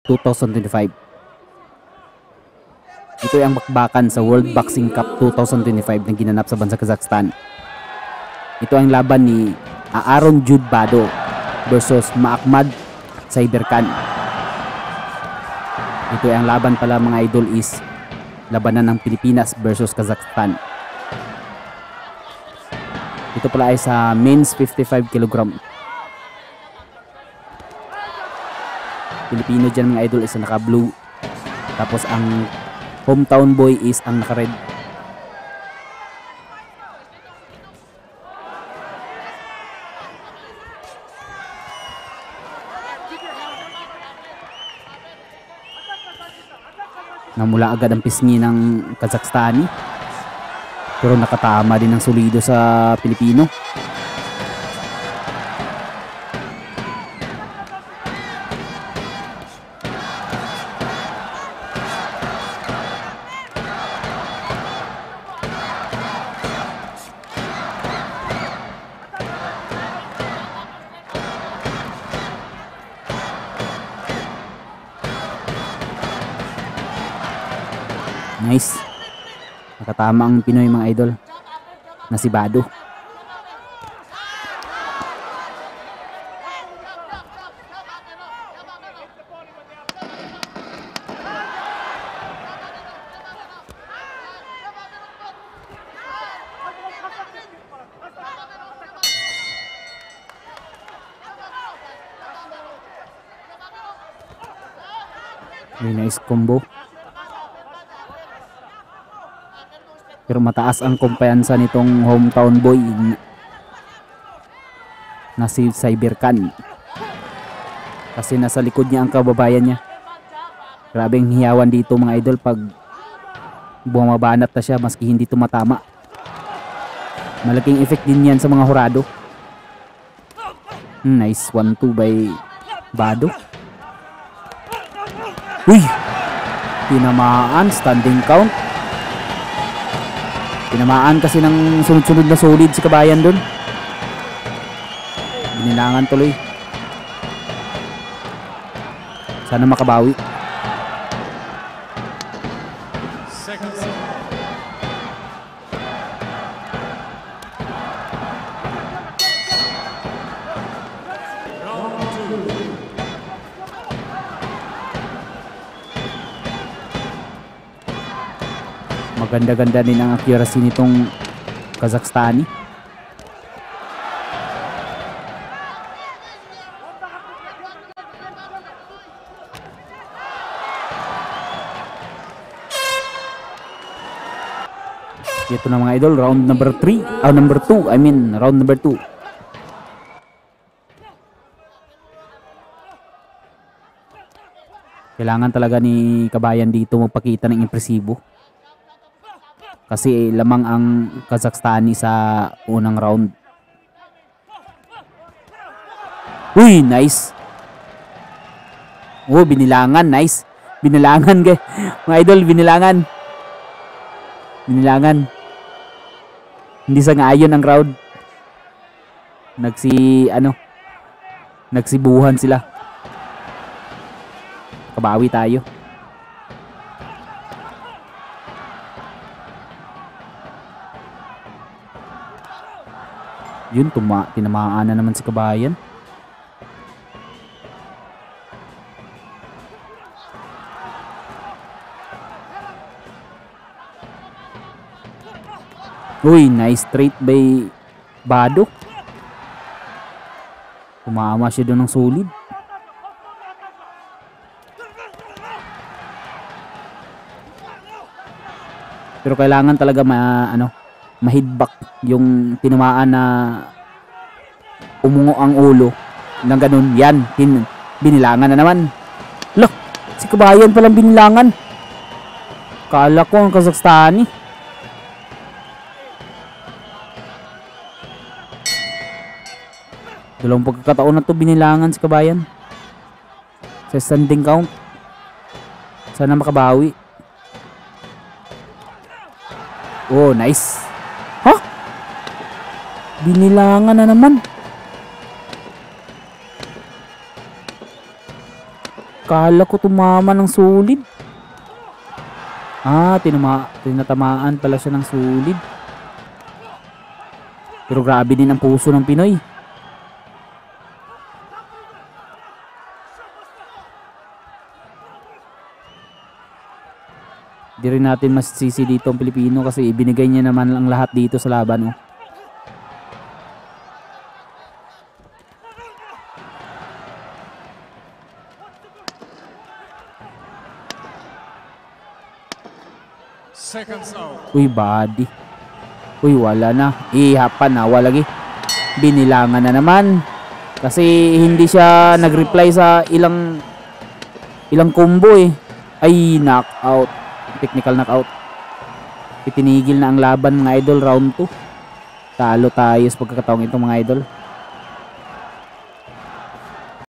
2025. Ito ay ang bakbakan sa World Boxing Cup 2025 na ginanap sa bansa Kazakhstan. Ito ang laban ni Aaron Jude Bado versus Makhmad Cyberkan. Ito ay ang laban pala mga idol is labanan ng Pilipinas versus Kazakhstan. Ito pala ay sa men's 55 kg. Pilipino dyan mga idol is ang naka-blue. Tapos ang hometown boy is ang naka-red. Namula agad ang pisngi ng Kazakhstani. Pero nakatama din ng solido sa Pilipino. Nice. Nakatama ang Pinoy mga idol na si Bado. Very nice combo. Pero mataas ang kumpiyansa nitong hometown boy na si Cyberkan. Kasi nasa likod niya ang kababayan niya. Grabeng hiyawan dito mga idol pag bumabanat na siya maski hindi tumatama. Malaking effect din yan sa mga hurado. Nice 1-2 by Bado. Uy! Tinamaan, standing count. Tinamaan kasi ng sunod-sunod na solid si kabayan dun. Binilangan tuloy. Sana makabawi. Maganda-ganda din ang accuracy nitong Kazakhstani. Ito na mga idol, round number 3, number 2, round number 2. Kailangan talaga ni kabayan dito magpakita ng impresibo. Kasi lamang ang Kazakhstani sa unang round. Uy, nice. Oh, binilangan, nice. Binilangan kay mga idol, binilangan. Binilangan. Hindi sa ngaayon ang crowd. Nagsibuhan sila. Kabawi tayo. Yun, tinamaan na naman si kabayan. Uy, nice straight by Bado. Tumama siya doon ng solid. Pero kailangan talaga ma-hitback yung tinamaan na umungo ang ulo ng ganun. Yan, binilangan na naman. Look, si kabayan palang binilangan. Kala ko ang Kazakhstani. Dalawang pagkakataon na to binilangan si kabayan sa standing count. Sana makabawi. Oh, nice. Huh? Binilangan na naman. Kala ko tumama ng sulid. Tinatamaan pala siya ng sulid. Pero grabe din ang puso ng Pinoy. Di rin natin masisisi dito ang Pilipino kasi ibinigay niya naman ang lahat dito sa laban. Oh. Seconds out. Uy, body. Uy, wala na. Ihapan na, wala lagi. Binilangan na naman. Kasi hindi siya nag-reply sa ilang combo eh. Ay, knockout. Technical knockout. Itinigil na ang laban mga idol, round 2. Talo tayo sa pagkakataong ito mga idol.